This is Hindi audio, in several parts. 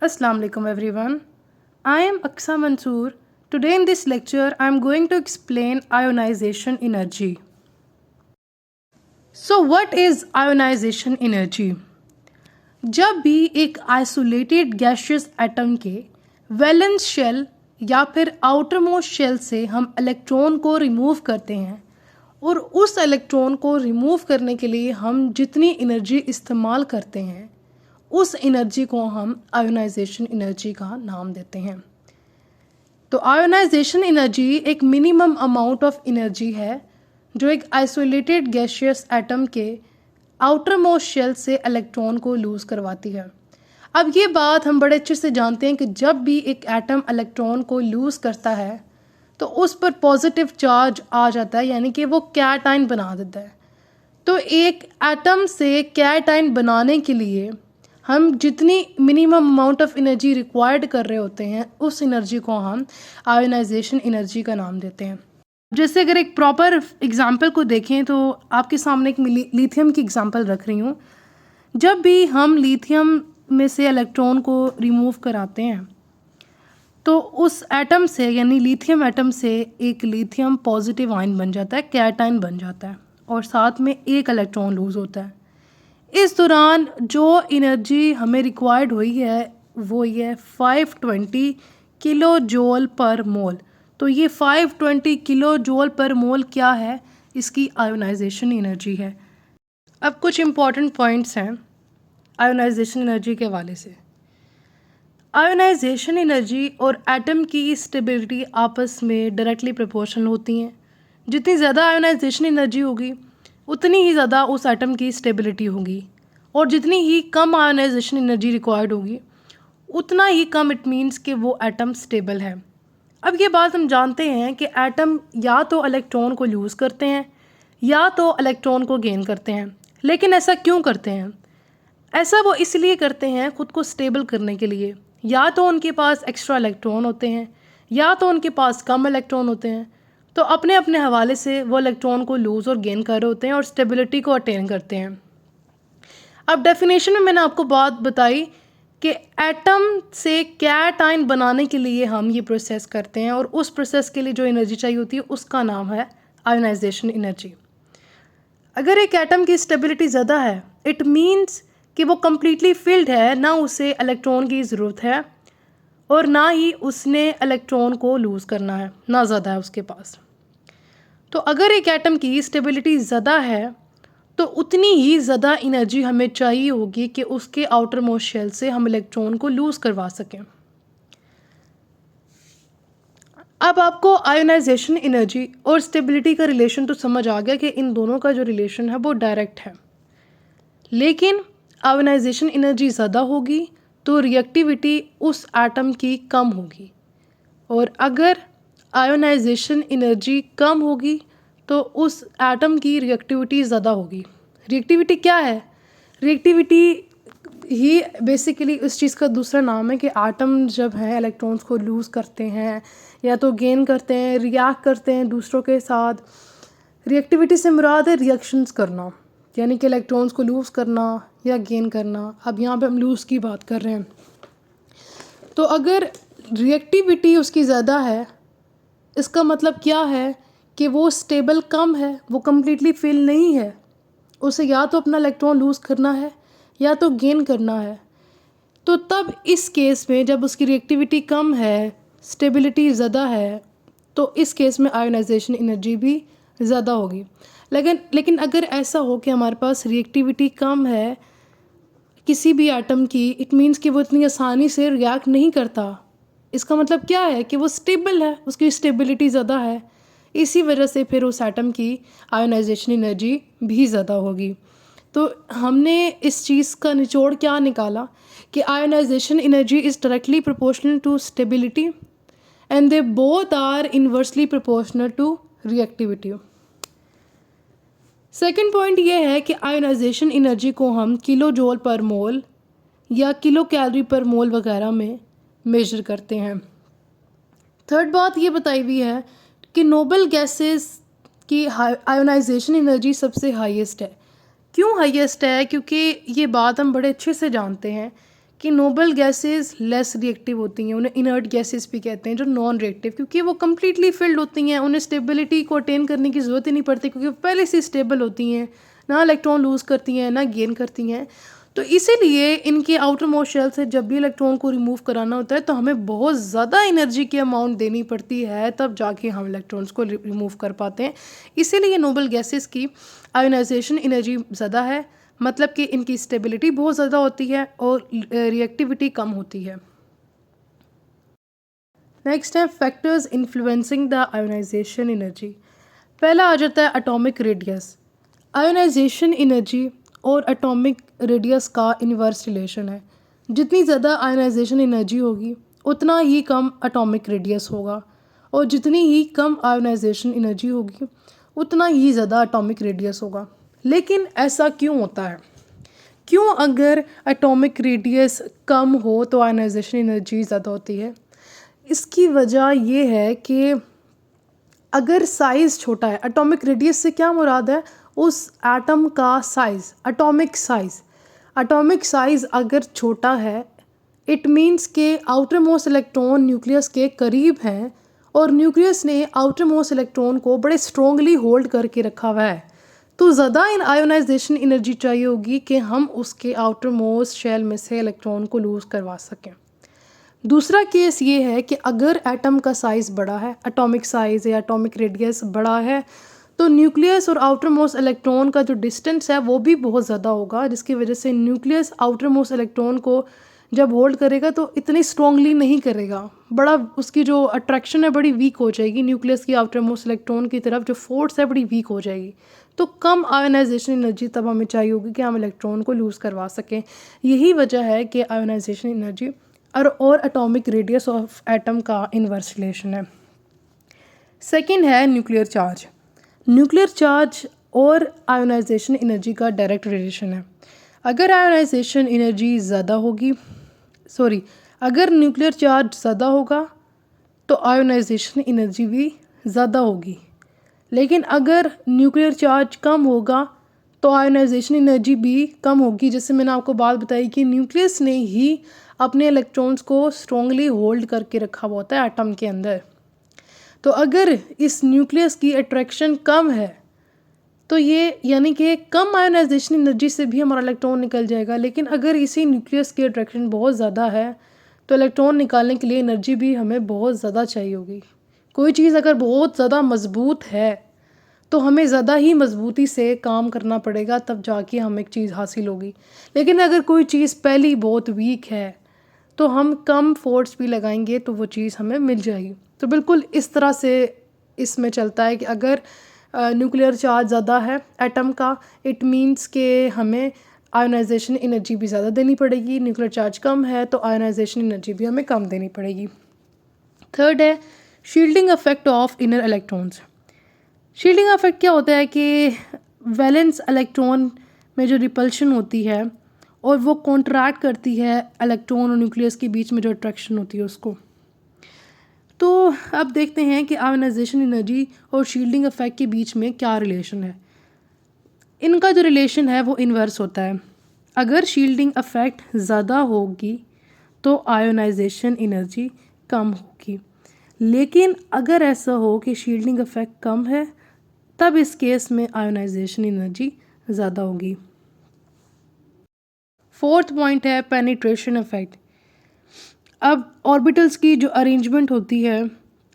Assalamu alaikum everyone. I am Aksa Mansoor. Today in this lecture I am going to explain ionization energy. So what is ionization energy? जब भी एक आइसोलेटेड गैसियस एटम के वैलेंस शेल या फिर आउटर मोस्ट शेल से हम इलेक्ट्रॉन को रिमूव करते हैं और उस इलेक्ट्रॉन को रिमूव करने के लिए हम जितनी एनर्जी इस्तेमाल करते हैं उस एनर्जी को हम आयोनाइजेशन एनर्जी का नाम देते हैं। तो आयोनाइजेशन एनर्जी एक मिनिमम अमाउंट ऑफ एनर्जी है जो एक आइसोलेटेड गैसियस एटम के आउटर मोस्ट शेल से इलेक्ट्रॉन को लूज़ करवाती है। अब ये बात हम बड़े अच्छे से जानते हैं कि जब भी एक एटम इलेक्ट्रॉन को लूज़ करता है तो उस पर पॉजिटिव चार्ज आ जाता है, यानी कि वो कैटाइन बना देता है। तो एक एटम से कैटाइन बनाने के लिए हम जितनी minimum amount of energy required कर रहे होते हैं उस एनर्जी को हम आयोनाइजेशन एनर्जी का नाम देते हैं। जैसे अगर एक प्रॉपर एग्जांपल को देखें तो आपके सामने एक लिथियम की एग्जांपल रख रही हूँ। जब भी हम लिथियम में से इलेक्ट्रॉन को रिमूव कराते हैं तो उस एटम से यानी लिथियम एटम से एक लिथियम पॉजिटिव आयन बन जाता है, कैटाइन बन जाता है और साथ में एक इलेक्ट्रॉन लूज़ होता है। इस दौरान जो एनर्जी हमें रिक्वायर्ड हुई है वो ये 520 किलो जूल पर मोल। तो ये 520 किलो जूल पर मोल क्या है? इसकी आयोनाइजेशन एनर्जी है। अब कुछ इम्पॉर्टेंट पॉइंट्स हैं आयोनाइजेशन एनर्जी के हवाले से। आयोनाइजेशन एनर्जी और एटम की स्टेबिलिटी आपस में डायरेक्टली प्रोपोर्शनल होती हैं। जितनी ज़्यादा आयोनाइजेशन एनर्जी होगी उतनी ही ज़्यादा उस एटम की स्टेबिलिटी होगी और जितनी ही कम आयोनाइजेशन एनर्जी रिक्वायर्ड होगी उतना ही कम इट मीन्स कि वो एटम स्टेबल है। अब ये बात हम जानते हैं कि एटम या तो इलेक्ट्रॉन को लूज़ करते हैं या तो इलेक्ट्रॉन को गेन करते हैं। लेकिन ऐसा क्यों करते हैं? ऐसा वो इसलिए करते हैं ख़ुद को स्टेबल करने के लिए। या तो उनके पास एक्स्ट्रा इलेक्ट्रॉन होते हैं या तो उनके पास कम इलेक्ट्रॉन होते हैं, तो अपने अपने हवाले से वो इलेक्ट्रॉन को लूज़ और गेन कर रहे होते हैं और स्टेबिलिटी को अटेन करते हैं। अब डेफिनेशन में मैंने आपको बात बताई कि एटम से कैटाइन बनाने के लिए हम ये प्रोसेस करते हैं और उस प्रोसेस के लिए जो एनर्जी चाहिए होती है उसका नाम है आयोनाइजेशन एनर्जी। अगर एक एटम की स्टेबिलिटी ज़्यादा है इट मीन्स कि वो कम्प्लीटली फिल्ड है, ना उसे इलेक्ट्रॉन की ज़रूरत है और ना ही उसने इलेक्ट्रॉन को लूज़ करना है, ना ज़्यादा है उसके पास। तो अगर एक एटम की स्टेबिलिटी ज़्यादा है तो उतनी ही ज़्यादा एनर्जी हमें चाहिए होगी कि उसके आउटर मोस्ट शेल से हम इलेक्ट्रॉन को लूज़ करवा सकें। अब आपको आयोनाइजेशन एनर्जी और स्टेबिलिटी का रिलेशन तो समझ आ गया कि इन दोनों का जो रिलेशन है वो डायरेक्ट है। लेकिन आयोनाइजेशन एनर्जी ज़्यादा होगी तो रिएक्टिविटी उस एटम की कम होगी और अगर आयोनाइजेशन एनर्जी कम होगी तो उस एटम की रिएक्टिविटी ज़्यादा होगी। रिएक्टिविटी क्या है? रिएक्टिविटी ही बेसिकली उस चीज़ का दूसरा नाम है कि एटम जब हैं इलेक्ट्रॉन्स को लूज़ करते हैं या तो गेन करते हैं, रिएक्ट करते हैं दूसरों के साथ। रिएक्टिविटी से मुराद है रिएक्शंस करना, यानी कि इलेक्ट्रॉन्स को लूज़ करना या गेन करना। अब यहाँ पे हम लूज़ की बात कर रहे हैं। तो अगर रिएक्टिविटी उसकी ज़्यादा है इसका मतलब क्या है कि वो स्टेबल कम है, वो कम्प्लीटली फिल नहीं है। उसे या तो अपना इलेक्ट्रॉन लूज़ करना है या तो गेन करना है। तो तब इस केस में जब उसकी रिएक्टिविटी कम है, स्टेबिलिटी ज़्यादा है, तो इस केस में आयोनाइजेशन एनर्जी भी ज़्यादा होगी। लेकिन अगर ऐसा हो कि हमारे पास रिएक्टिविटी कम है किसी भी एटम की, इट मीन्स कि वो इतनी आसानी से रिएक्ट नहीं करता। इसका मतलब क्या है कि वो स्टेबल है, उसकी स्टेबिलिटी ज़्यादा है। इसी वजह से फिर उस एटम की आयोनाइजेशन एनर्जी भी ज़्यादा होगी। तो हमने इस चीज़ का निचोड़ क्या निकाला कि ionization energy is directly proportional to stability and they both are inversely proportional to reactivity. Second point ये है कि आयोनाइजेशन एनर्जी को हम किलो जूल पर मोल या किलो कैलोरी पर मोल वगैरह में मेजर करते हैं। थर्ड बात ये बताई हुई है कि नोबल गैसेस की आयोनाइजेशन एनर्जी सबसे हाईएस्ट है। क्यों हाईएस्ट है? क्योंकि ये बात हम बड़े अच्छे से जानते हैं कि नोबल गैसेस लेस रिएक्टिव होती हैं, उन्हें इनर्ट गैसेस भी कहते हैं, जो नॉन रिएक्टिव, क्योंकि वो कम्प्लीटली फिल्ड होती हैं, उन्हें स्टेबिलिटी को अटेन करने की ज़रूरत ही नहीं पड़ती, क्योंकि वो पहले से स्टेबल होती हैं, ना इलेक्ट्रॉन लूज़ करती हैं ना गेन करती हैं। तो इसीलिए इनके आउटर मोस्ट शेल से जब भी इलेक्ट्रॉन को रिमूव कराना होता है तो हमें बहुत ज़्यादा एनर्जी की अमाउंट देनी पड़ती है, तब जाके हम इलेक्ट्रॉन्स को रिमूव कर पाते हैं। इसीलिए नोबल गैसेस की आयोनाइजेशन एनर्जी ज़्यादा है, मतलब कि इनकी स्टेबिलिटी बहुत ज़्यादा होती है और रिएक्टिविटी कम होती है। नेक्स्ट है factors influencing the ionization energy. पहला आ जाता है एटॉमिक रेडियस। आयोनाइजेशन एनर्जी और एटॉमिक रेडियस का इन्वर्स रिलेशन है। जितनी ज़्यादा आयोनाइजेशन एनर्जी होगी उतना ही कम एटॉमिक रेडियस होगा, और जितनी ही कम आयोनाइजेशन एनर्जी होगी उतना ही ज़्यादा एटॉमिक रेडियस होगा। लेकिन ऐसा क्यों होता है? क्यों अगर एटॉमिक रेडियस कम हो तो आयोनाइजेशन एनर्जी ज़्यादा होती है? इसकी वजह ये है कि अगर साइज़ छोटा है, एटॉमिक रेडियस से क्या मुराद है? उस एटम का size, atomic size. Atomic size अगर छोटा है, इट मीन्स के आउटर मोस्ट इलेक्ट्रॉन न्यूक्लियस के करीब हैं और न्यूक्लियस ने आउटर मोस्ट इलेक्ट्रॉन को बड़े स्ट्रॉन्गली होल्ड करके रखा हुआ है, तो ज़्यादा इन आयोनाइजेशन एनर्जी चाहिए होगी कि हम उसके आउटर मोस्ट शेल में से इलेक्ट्रॉन को लूज़ करवा सकें। दूसरा केस ये है कि अगर एटम का साइज़ बड़ा है, एटॉमिक साइज़ या एटॉमिक रेडियस बड़ा है, तो न्यूक्लियस और आउटर मोस्ट इलेक्ट्रॉन का जो डिस्टेंस है वो भी बहुत ज़्यादा होगा, जिसकी वजह से न्यूक्लियस आउटर मोस्ट इलेक्ट्रॉन को जब होल्ड करेगा तो इतनी स्ट्रॉन्गली नहीं करेगा, बड़ा उसकी जो अट्रैक्शन है बड़ी वीक हो जाएगी, न्यूक्लियस की आउटर मोस्ट इलेक्ट्रॉन की तरफ जो फोर्स है बड़ी वीक हो जाएगी। तो कम आयोनाइजेशन एनर्जी तब हमें चाहिए होगी कि हम इलेक्ट्रॉन को लूज़ करवा सकें। यही वजह है कि आयोनाइजेशन एनर्जी और एटॉमिक रेडियस ऑफ एटम का इन्वर्स रिलेशन है। सेकंड है न्यूक्लियर चार्ज। न्यूक्लियर चार्ज और आयोनाइजेशन एनर्जी का डायरेक्ट रिलेशन है। अगर आयोनाइजेशन एनर्जी ज़्यादा होगी, अगर न्यूक्लियर चार्ज ज़्यादा होगा तो आयोनाइजेशन एनर्जी भी ज़्यादा होगी। लेकिन अगर न्यूक्लियर चार्ज कम होगा तो आयोनाइजेशन एनर्जी भी कम होगी। जैसे मैंने आपको बात बताई कि न्यूक्लियस ने ही अपने इलेक्ट्रॉन्स को स्ट्रॉन्गली होल्ड करके रखा हुआ होता है एटम के अंदर। तो अगर इस न्यूक्लियस की अट्रैक्शन कम है तो ये यानी कि कम आयोनाइजेशन एनर्जी से भी हमारा इलेक्ट्रॉन निकल जाएगा। लेकिन अगर इसी न्यूक्लियस की अट्रैक्शन बहुत ज़्यादा है तो इलेक्ट्रॉन निकालने के लिए एनर्जी भी हमें बहुत ज़्यादा चाहिए होगी। कोई चीज़ अगर बहुत ज़्यादा मज़बूत है तो हमें ज़्यादा ही मज़बूती से काम करना पड़ेगा, तब जाके हमें एक चीज़ हासिल होगी। लेकिन अगर कोई चीज़ पहली बहुत वीक है तो हम कम फोर्स भी लगाएंगे तो वो चीज़ हमें मिल जाएगी। तो बिल्कुल इस तरह से इसमें चलता है कि अगर न्यूक्लियर चार्ज ज़्यादा है एटम का, इट मीन्स के हमें आयोनाइजेशन एनर्जी भी ज़्यादा देनी पड़ेगी। न्यूक्लियर चार्ज कम है तो आयोनाइजेशन एनर्जी भी हमें कम देनी पड़ेगी। थर्ड है shielding effect of inner electrons. Shielding effect क्या होता है कि वैलेंस इलेक्ट्रॉन में जो रिपल्शन होती है और वो कॉन्ट्रैक्ट करती है इलेक्ट्रॉन और न्यूक्लियस के बीच में जो अट्रैक्शन होती है उसको। तो अब देखते हैं कि आयोनाइजेशन एनर्जी और शील्डिंग इफेक्ट के बीच में क्या रिलेशन है। इनका जो रिलेशन है वो इन्वर्स होता है। अगर शील्डिंग इफेक्ट ज़्यादा होगी तो आयोनाइजेशन एनर्जी कम होगी। लेकिन अगर ऐसा हो कि शील्डिंग इफेक्ट कम है तब इस केस में आयोनाइजेशन एनर्जी ज़्यादा होगी। फोर्थ पॉइंट है पेनिट्रेशन इफेक्ट। अब ऑर्बिटल्स की जो अरेंजमेंट होती है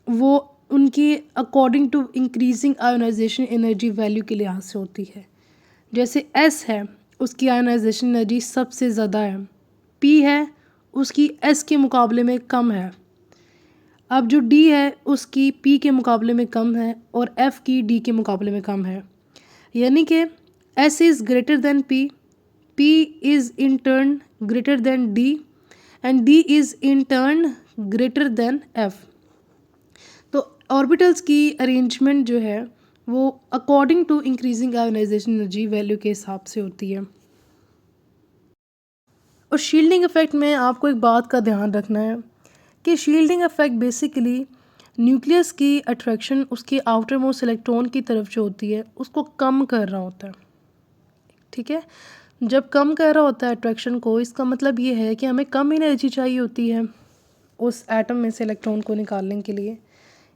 वो उनकी according to increasing ionization energy value के लिहाज से होती है। जैसे S है उसकी आयोनाइजेशन एनर्जी सबसे ज़्यादा है, P है उसकी S के मुकाबले में कम है, अब जो D है उसकी P के मुकाबले में कम है और F की D के मुकाबले में कम है। यानी कि S is greater than P, P is in turn greater than D and D is in turn greater than F। तो ऑर्बिटल्स की अरेंजमेंट जो है वो according to increasing ionization energy value के हिसाब से होती है। और शील्डिंग इफेक्ट में आपको एक बात का ध्यान रखना है कि शील्डिंग इफेक्ट बेसिकली न्यूक्लियस की अट्रैक्शन उसके आउटर मोस्ट इलेक्ट्रॉन की तरफ जो होती है उसको कम कर रहा होता है, ठीक है। जब कम कह रहा होता है अट्रैक्शन को, इसका मतलब ये है कि हमें कम एनर्जी चाहिए होती है उस एटम में से इलेक्ट्रॉन को निकालने के लिए।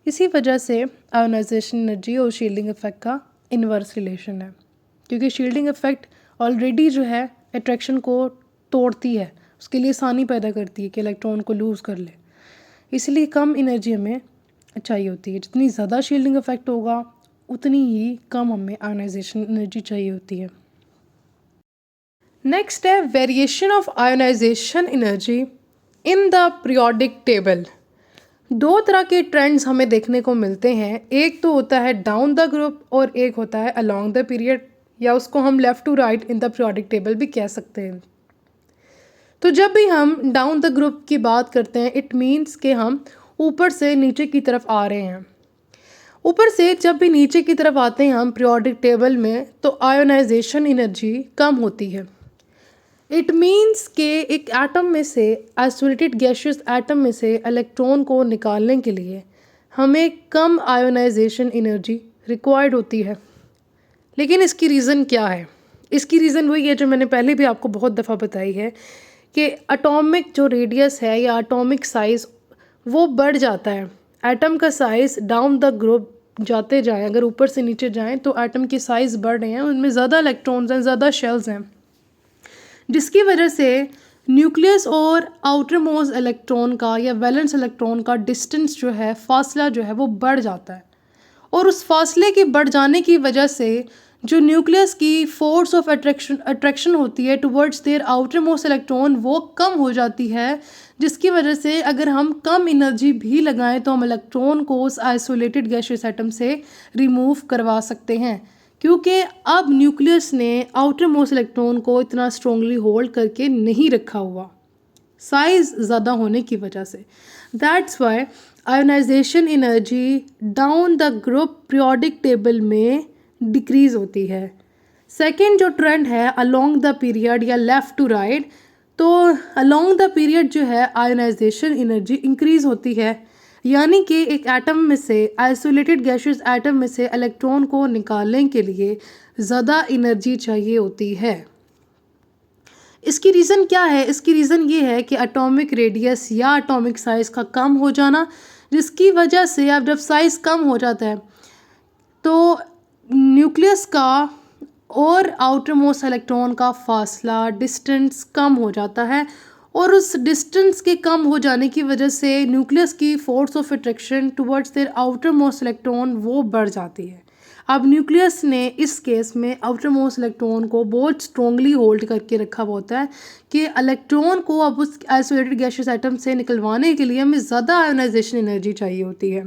इसी वजह से आयोनाइजेशन एनर्जी और शील्डिंग इफेक्ट का इन्वर्स रिलेशन है, क्योंकि शील्डिंग इफेक्ट ऑलरेडी जो है अट्रैक्शन को तोड़ती है, उसके लिए आसानी पैदा करती है कि इलेक्ट्रॉन को लूज़ कर ले। इसलिए कम एनर्जी हमें चाहिए होती है। जितनी ज़्यादा शील्डिंग इफेक्ट होगा उतनी ही कम हमें आयोनाइजेशन एनर्जी चाहिए होती है। नेक्स्ट है variation of ionization energy in the periodic table. दो तरह के ट्रेंड्स हमें देखने को मिलते हैं, एक तो होता है डाउन द ग्रुप और एक होता है अलोंग द पीरियड, या उसको हम left to right in the periodic table भी कह सकते हैं। तो जब भी हम डाउन द ग्रुप की बात करते हैं, इट मीन्स कि हम ऊपर से नीचे की तरफ आ रहे हैं। ऊपर से जब भी नीचे की तरफ आते हैं हम पीरियोडिक टेबल में, तो आयोनाइजेशन एनर्जी कम होती है। इट मीन्स के एक एटम में से, आइसोलेटेड गैसियस एटम में से इलेक्ट्रॉन को निकालने के लिए हमें कम आयोनाइजेशन एनर्जी रिक्वायर्ड होती है। लेकिन इसकी रीज़न क्या है? इसकी रीज़न वही है जो मैंने पहले भी आपको बहुत दफ़ा बताई है कि एटॉमिक जो रेडियस है या एटॉमिक साइज़ वो बढ़ जाता है। एटम का साइज़ डाउन द ग्रुप जाते जाएं, अगर ऊपर से नीचे जाएं तो एटम की साइज़ बढ़ रहे हैं, उनमें ज़्यादा इलेक्ट्रॉन्स हैं, ज़्यादा शेल्स हैं, जिसकी वजह से न्यूक्लियस और आउटर मोस्ट इलेक्ट्रॉन का या वैलेंस इलेक्ट्रॉन का डिस्टेंस जो है, फासला जो है वो बढ़ जाता है। और उस फासले के बढ़ जाने की वजह से जो न्यूक्लियस की फोर्स ऑफ अट्रैक्शन होती है towards their outer most electron वो कम हो जाती है, जिसकी वजह से अगर हम कम एनर्जी भी लगाएं तो हम इलेक्ट्रॉन को उस आइसोलेटेड गैसियस एटम से रिमूव करवा सकते हैं, क्योंकि अब न्यूक्लियस ने आउटर मोस्ट इलेक्ट्रॉन को इतना स्ट्रॉन्गली होल्ड करके नहीं रखा हुआ, साइज़ ज़्यादा होने की वजह से। That's why ionization energy down the group periodic table में डिक्रीज होती है। सेकेंड जो ट्रेंड है अलोंग द पीरियड या लेफ़्ट टू राइट, तो अलोंग द पीरियड जो है आयोनाइजेशन एनर्जी इंक्रीज होती है, यानी कि एक एटम में से, आइसोलेटेड गैसियस एटम में से इलेक्ट्रॉन को निकालने के लिए ज़्यादा एनर्जी चाहिए होती है। इसकी रीज़न क्या है? इसकी रीज़न ये है कि एटॉमिक रेडियस या एटॉमिक साइज़ का कम हो जाना, जिसकी वजह से अब जब साइज़ कम हो जाता है तो न्यूक्लियस का और आउटर मोस्ट इलेक्ट्रॉन का फासला, डिस्टेंस कम हो जाता है, और उस डिस्टेंस के कम हो जाने की वजह से न्यूक्लियस की force of attraction towards their outer most electron वो बढ़ जाती है। अब न्यूक्लियस ने इस केस में आउटर मोस्ट इलेक्ट्रॉन को बहुत स्ट्रॉन्गली होल्ड करके रखा हुआ होता है कि इलेक्ट्रॉन को अब उस आइसोलेटेड गैसियस एटम से निकलवाने के लिए हमें ज़्यादा आयोनाइजेशन एनर्जी चाहिए होती है।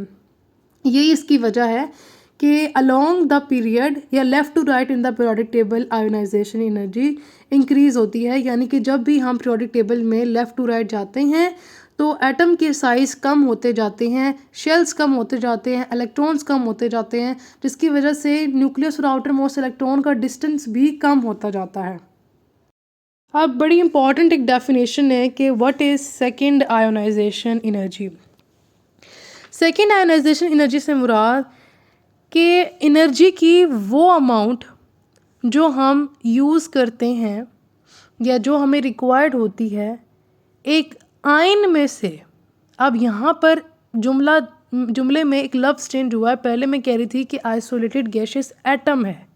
यही इसकी वजह है कि अलोंग द पीरियड या left to right in the periodic table ionization energy increase होती है, यानी कि जब भी हम पीरियोडिक टेबल में लेफ़्ट टू राइट जाते हैं तो एटम के साइज़ कम होते जाते हैं, शेल्स कम होते जाते हैं, इलेक्ट्रॉन्स कम होते जाते हैं, जिसकी वजह से न्यूक्लियस और आउटर मोस्ट इलेक्ट्रॉन का डिस्टेंस भी कम होता जाता है। अब बड़ी इंपॉर्टेंट एक डेफिनेशन है कि what is second ionization energy. Second ionization energy से मुराद कि एनर्जी की वो अमाउंट जो हम यूज़ करते हैं या जो हमें रिक्वायर्ड होती है एक आयन में से। अब यहाँ पर जुमले में एक लफ्ज़ चेंज हुआ है। पहले मैं कह रही थी कि आइसोलेटेड गैसियस एटम है,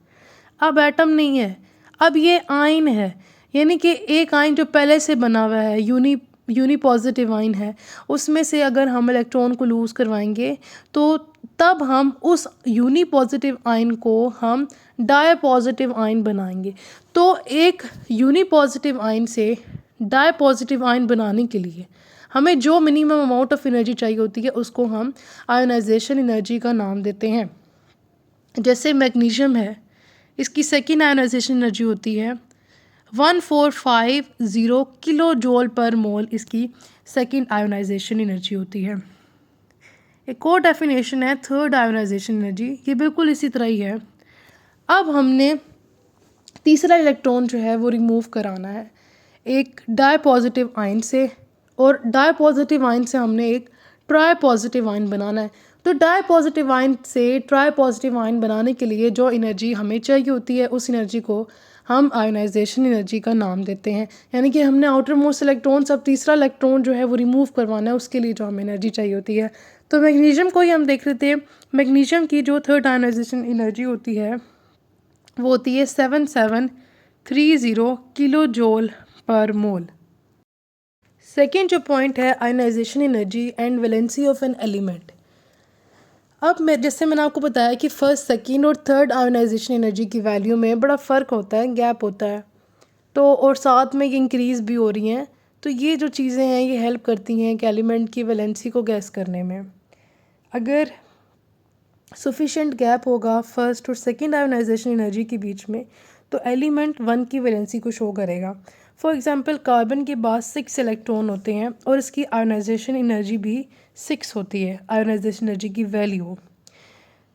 अब एटम नहीं है, अब ये आयन है, यानी कि एक आयन जो पहले से बना हुआ है, यूनी पॉजिटिव आयन है, उसमें से अगर हम इलेक्ट्रॉन को लूज़ करवाएंगे तो तब हम उस यूनी पॉजिटिव आयन को हम डाई पॉजिटिव आयन बनाएंगे। तो एक यूनी पॉजिटिव आयन से डाई पॉजिटिव आयन बनाने के लिए हमें जो मिनिमम अमाउंट ऑफ एनर्जी चाहिए होती है उसको हम आयोनाइजेशन एनर्जी का नाम देते हैं। जैसे मैग्नीशियम है, इसकी सेकेंड आयोनाइजेशन एनर्जी होती है 1450 किलो जूल पर मोल, इसकी सेकेंड आयोनाइजेशन एनर्जी होती है। एक और डेफिनेशन है थर्ड आयोनाइजेशन एनर्जी, ये बिल्कुल इसी तरह ही है। अब हमने तीसरा इलेक्ट्रॉन जो है वो रिमूव कराना है एक डाई पॉजिटिव आयन से, और डाई पॉजिटिव आयन से हमने एक ट्राई पॉजिटिव आयन बनाना है। तो डाई पॉजिटिव आयन से ट्राई पॉजिटिव आयन बनाने के लिए जो एनर्जी हमें चाहिए होती है उस एनर्जी को हम आयोनाइजेशन एनर्जी का नाम देते हैं। यानी कि हमने आउटर मोस्ट इलेक्ट्रॉन, अब तीसरा इलेक्ट्रॉन जो है वो रिमूव करवाना है, उसके लिए जो हमें एनर्जी चाहिए होती है। तो मैग्नीशियम को ही हम देख लेते हैं। मैग्नीशियम की जो थर्ड आयोनाइजेशन एनर्जी होती है वो होती है 7730 kilo joule per mole. Second जो पॉइंट है ionization energy and valency of an element. अब जैसे मैंने आपको बताया कि फर्स्ट, सेकेंड और थर्ड आयोनाइजेशन एनर्जी की वैल्यू में बड़ा फ़र्क होता है, गैप होता है। तो और साथ में ये इंक्रीज़ भी हो रही हैं। तो ये जो चीज़ें हैं ये हेल्प करती हैं कि एलिमेंट की वैलेंसी को गैस करने में। अगर सफिशेंट गैप होगा फर्स्ट और सेकेंड आयोनाइजेशन एनर्जी के बीच में तो एलिमेंट 1 की वैलेंसी को शो करेगा। फॉर एग्जांपल कार्बन के पास 6 इलेक्ट्रॉन होते हैं और इसकी आयोनाइजेशन एनर्जी भी 6 होती है, आयोनाइजेशन एनर्जी की वैल्यू।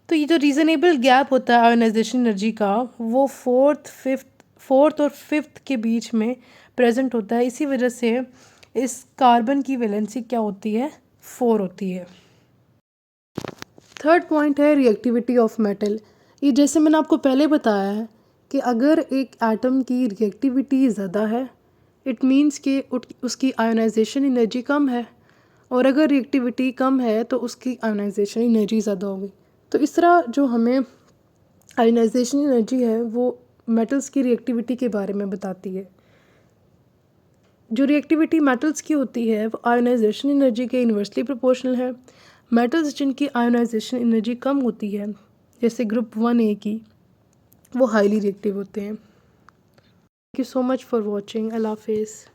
तो ये जो रीज़नेबल गैप होता है आयोनाइजेशन एनर्जी का वो फोर्थ और फिफ्थ के बीच में प्रेजेंट होता है। इसी वजह से इस कार्बन की वैलेंसी क्या होती है, 4 होती है। थर्ड पॉइंट है रिएक्टिविटी ऑफ मेटल। ये जैसे मैंने आपको पहले बताया है कि अगर एक एटम की रिएक्टिविटी ज़्यादा है इट मीन्स कि उसकी आयोनाइजेशन एनर्जी कम है, और अगर रिएक्टिविटी कम है तो उसकी आयोनाइजेशन एनर्जी ज़्यादा होगी। तो इस तरह जो हमें आयोनाइजेशन एनर्जी है वो मेटल्स की रिएक्टिविटी के बारे में बताती है। जो रिएक्टिविटी मेटल्स की होती है वो आयोनाइजेशन एनर्जी के इन्वर्सली प्रोपोर्शनल है। मेटल्स जिनकी आयोनाइजेशन एनर्जी कम होती है जैसे ग्रुप 1A की, वो हाईली रिएक्टिव होते हैं। Thank you so much for watching. अल्लाह हाफिज़।